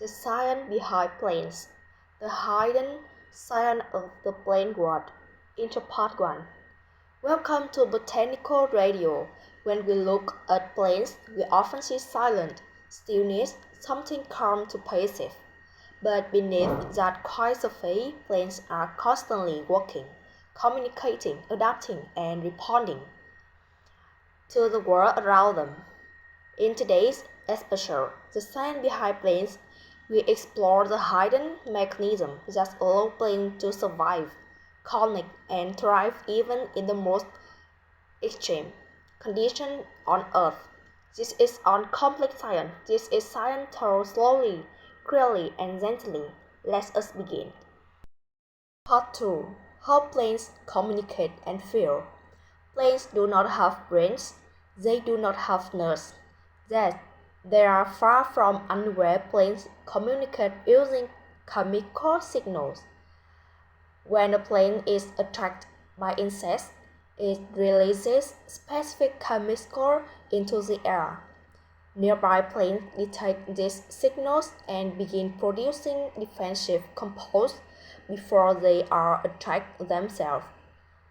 The science behind plants. The hidden science of the plant world. Intro Part 1. Welcome to Botanical Radio. When we look at plants, we often see silent, stillness, something calm to passive. But beneath that quiet surface, plants are constantly working, communicating, adapting, and responding to the world around them. In today's episode, The Science Behind Plants, we explore the hidden mechanism that allow plants to survive, connect, and thrive even in the most extreme conditions on Earth. This is on complex science. This is science told slowly, clearly, and gently. Let us begin. Part 2. How plants communicate and feel. Plants do not have brains. They do not have nerves. That they are far from unaware. Plants communicate using chemical signals. When a plant is attracted by insects, it releases specific chemicals into the air. Nearby plants detect these signals and begin producing defensive compounds before they are attacked themselves.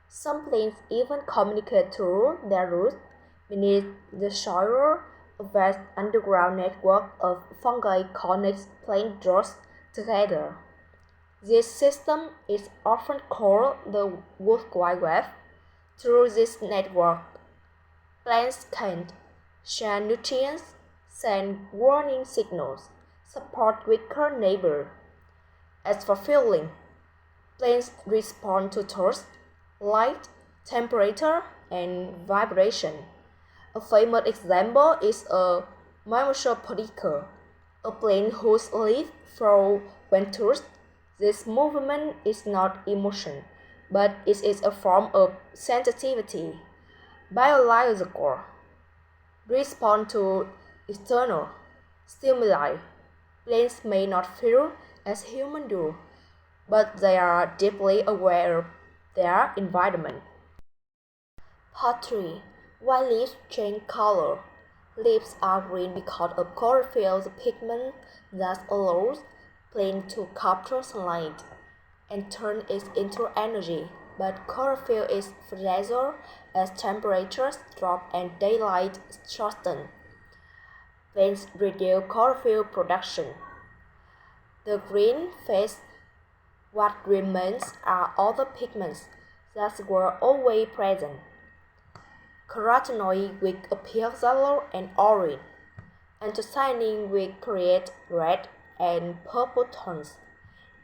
Some plants even communicate through their roots beneath the soil. A vast underground network of fungi connects plant roots together. This system is often called the World Wide Web. Through this network, plants can share nutrients, send warning signals, support weaker neighbors. As for feeling, plants respond to thirst, light, temperature, and vibration. A famous example is a mimosa pudica, a plant whose leaves flow when thirsty. This movement is not emotion, but it is a form of sensitivity. Biological respond to external stimuli. Plants may not feel as humans do, but they are deeply aware of their environment. Part 3. Why leaves change color? Leaves are green because of chlorophyll, the pigment that allows plants to capture sunlight and turn it into energy. But chlorophyll is fragile as temperatures drop and daylight shortens. Plants reduce chlorophyll production. The green fades. What remains are other pigments that were always present. Carotenoids will appear yellow and orange. Anthocyanins will create red and purple tones.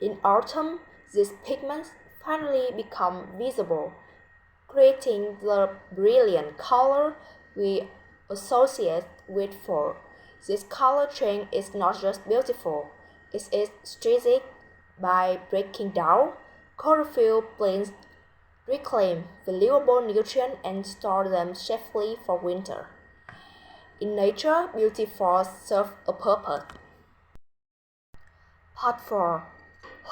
In autumn, these pigments finally become visible, creating the brilliant color we associate with fall. This color change is not just beautiful, it is strategic. By breaking down chlorophyll, plants reclaim valuable nutrients and store them safely for winter. In nature, beauty force serves a purpose. Part 4.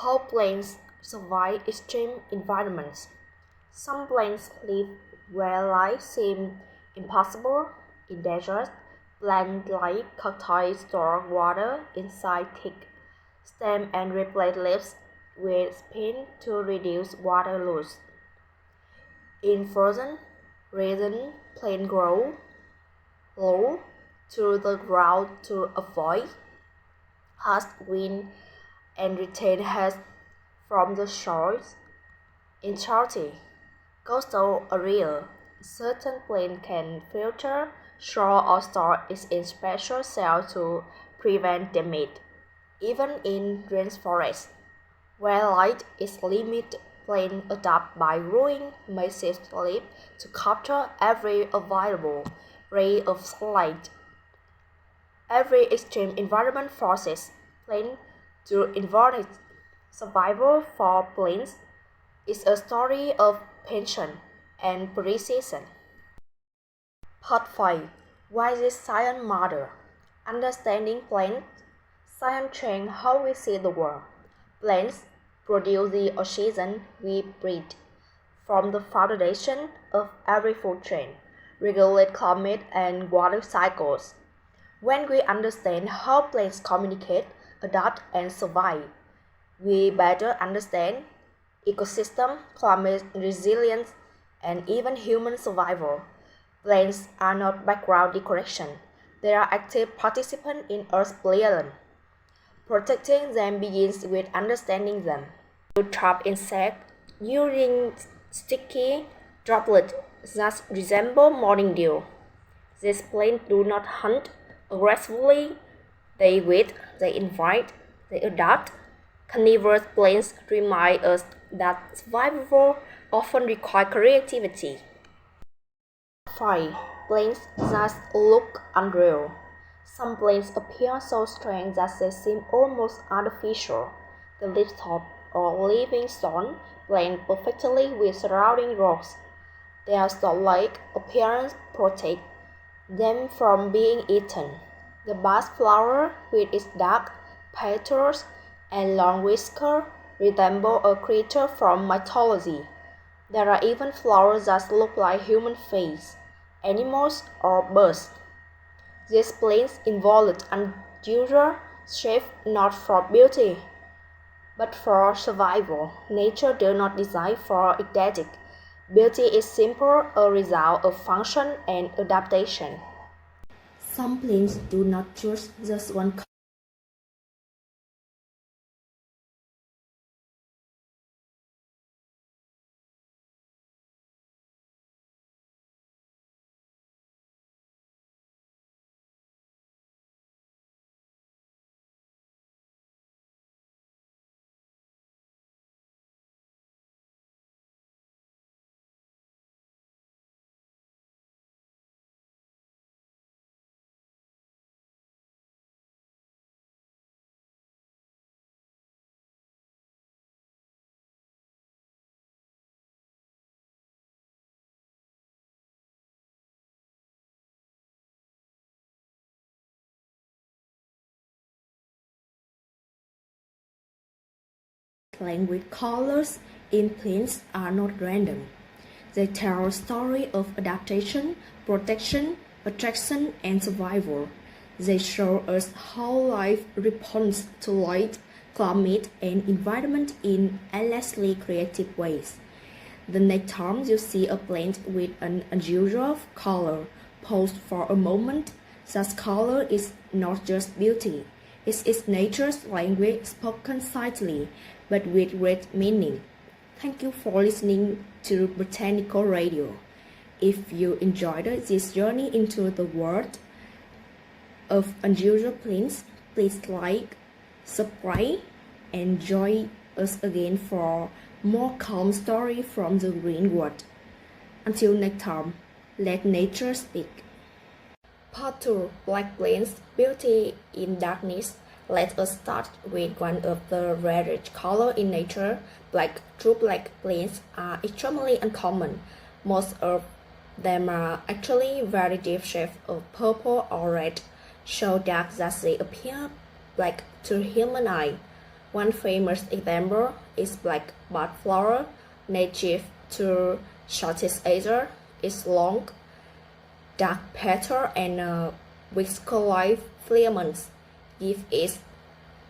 How plants survive extreme environments. Some plants live where life seems impossible. In deserts, plants like cacti store water inside thick stems and replace leaves with spin to reduce water loss. In frozen regions, plants grow low to the ground to avoid harsh wind and retain heat from the shores. In salty coastal areas, certain plants can filter shore or store it in special cells to prevent damage. Even in rainforests, where light is limited, plants adapt by growing massive leaves to capture every available ray of sunlight. Every extreme environment forces plants to involve survival. For plants is a story of patience and precision. Part 5. Why this science matters? Understanding plants. Science changes how we see the world. Plants produce the oxygen we breathe, form the foundation of every food chain, regulate climate and water cycles. When we understand how plants communicate, adapt, and survive. We better understand ecosystem, climate resilience, and even human survival. Plants are not background decoration. They are active participants in Earth's balance. Protecting them begins with understanding them. To trap insects using sticky droplets that resemble morning dew. These plants do not hunt aggressively. They wait, they invite, they adapt. Carnivorous plants remind us that survival often requires creativity. 5. Plants that look unreal. Some plants appear so strange that they seem almost artificial. The leaftop or living stone blend perfectly with surrounding rocks. Their stone-like appearance protects them from being eaten. The bast flower, with its dark petals and long whiskers, resembles a creature from mythology. There are even flowers that look like human faces, animals, or birds. These plants involve unusual shapes not for beauty, but for survival. Nature does not design for aesthetic. Beauty is simply a result of function and adaptation. Some plants do not choose just one color. Playing with colors in plants are not random. They tell a story of adaptation, protection, attraction, and survival. They show us how life responds to light, climate, and environment in endlessly creative ways. The next time you see a plant with an unusual color, pause for a moment. That color is not just beauty. It's its nature's language spoken silently, but with great meaning. Thank you for listening to Botanical Radio. If you enjoyed this journey into the world of unusual plants, please like, subscribe, and join us again for more calm story from the green world. Until next time, let nature speak. Part 2. Black plants, beauty in darkness. Let us start with one of the rarest colors in nature. True black plants are extremely uncommon. Most of them are actually very deep shades of purple or red, so dark that they appear black to human eye. One famous example is black bud flower, native to Southeast Asia. Its long, dark petal and whisker-like filaments give it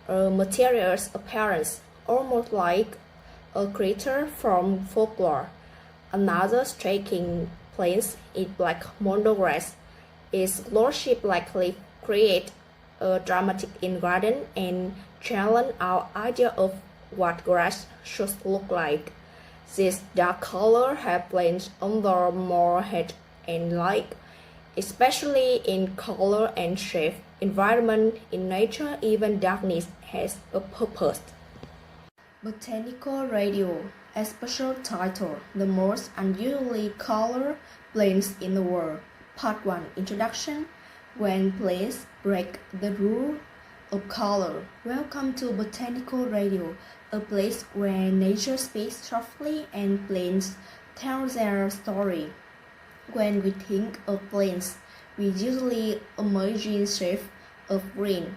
a mysterious appearance, almost like a creature from folklore. Another striking plant is black mondograss. Its lordship likely create a dramatic in garden and challenge our idea of what grass should look like. This dark color have plants under more head and light, especially in color and shape. Environment in nature, even darkness has a purpose. Botanical Radio, a special title, The Most Unusually Colored Plants in the World. Part 1, Introduction. When plants break the rule of color. Welcome to Botanical Radio, a place where nature speaks softly and plants tell their story. When we think of plants, we usually imagine shapes of green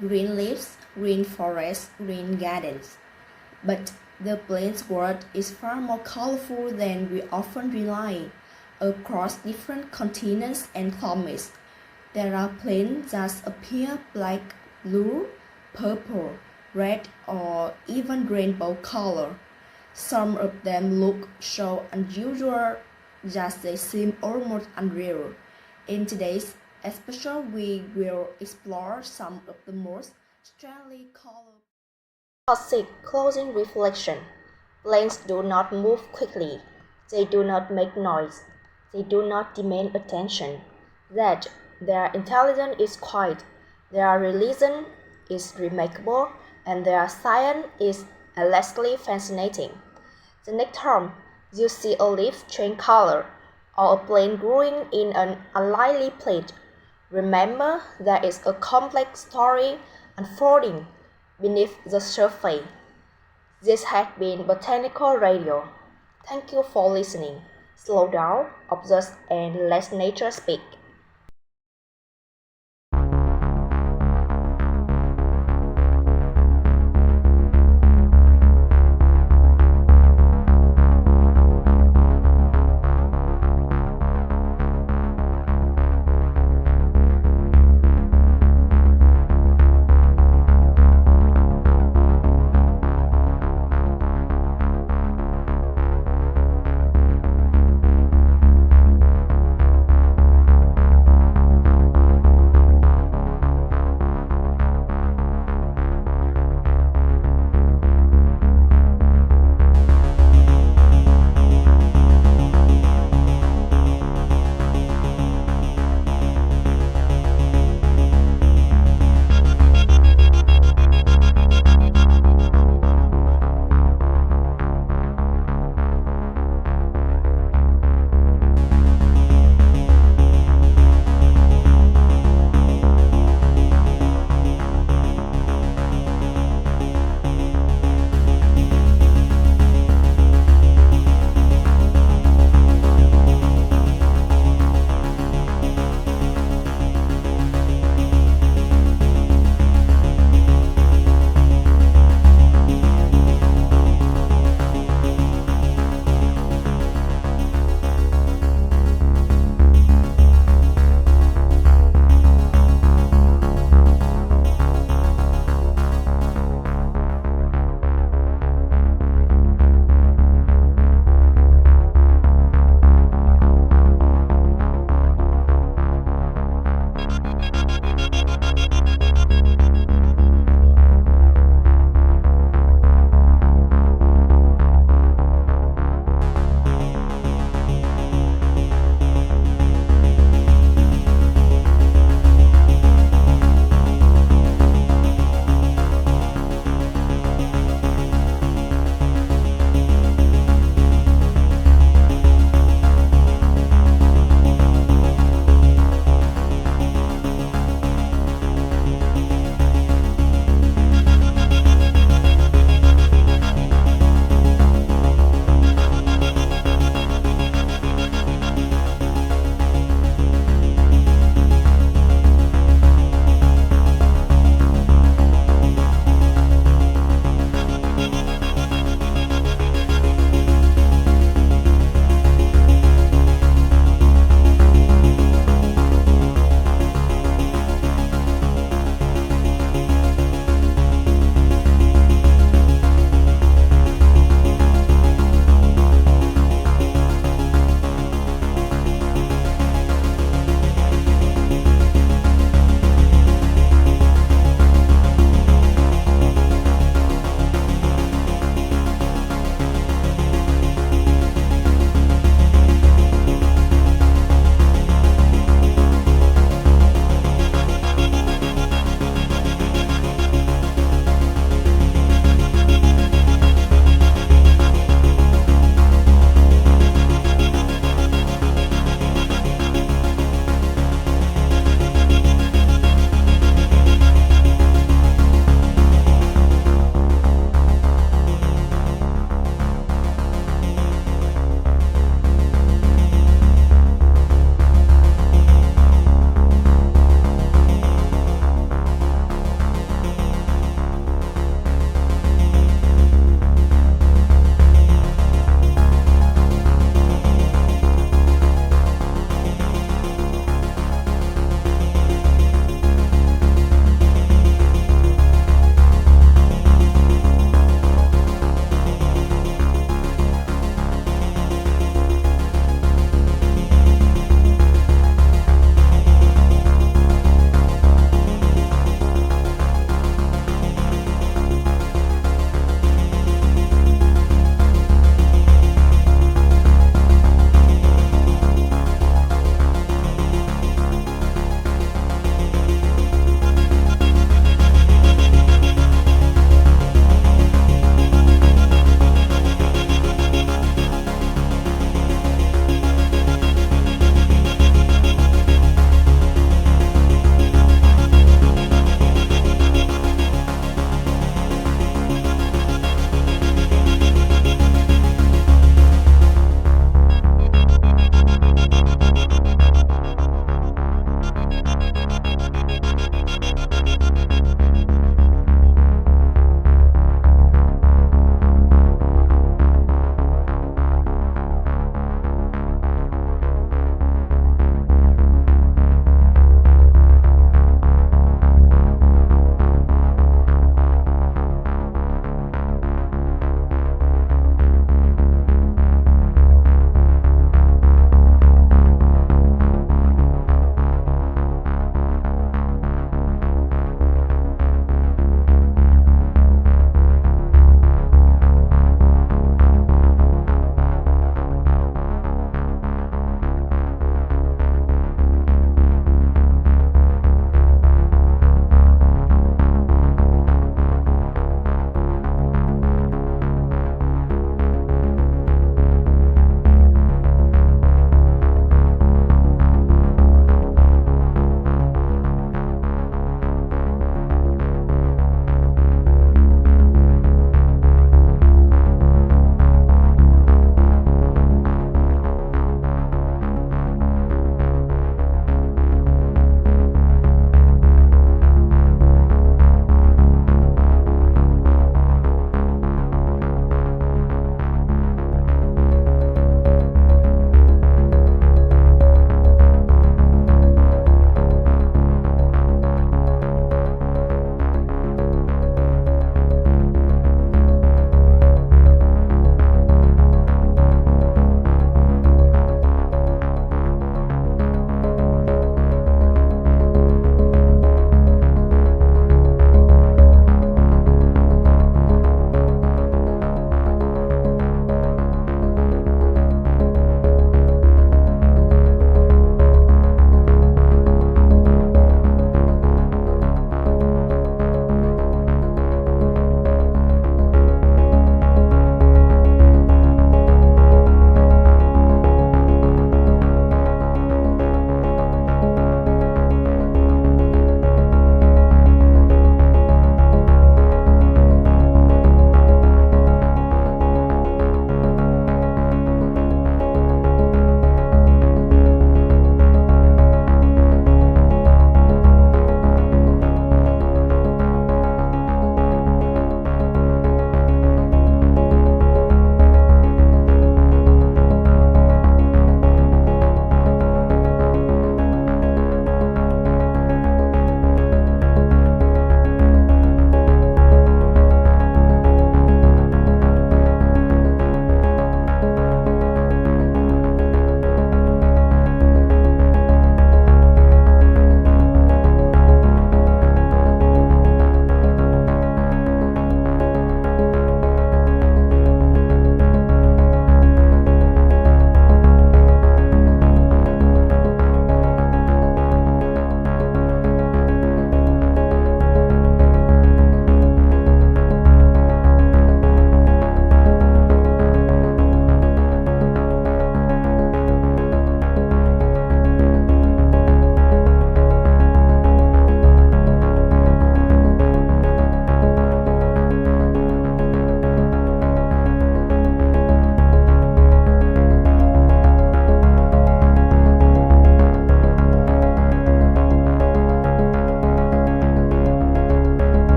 leaves, green forests, green gardens. But the plant world is far more colorful than we often realize. Across different continents and climates, there are plants that appear black, blue, purple, red, or even rainbow color. Some of them look so unusual that they seem almost unreal. In today's episode, we will explore some of the most strangely colored. Toxic closing reflection. Planes do not move quickly. They do not make noise. They do not demand attention. That their intelligence is quiet, their reason is remarkable, and their science is endlessly fascinating. The next time you see a leaf change color or a plant growing in an unlikely place, remember there is a complex story unfolding beneath the surface. This has been Botanical Radio. Thank you for listening. Slow down, observe, and let nature speak.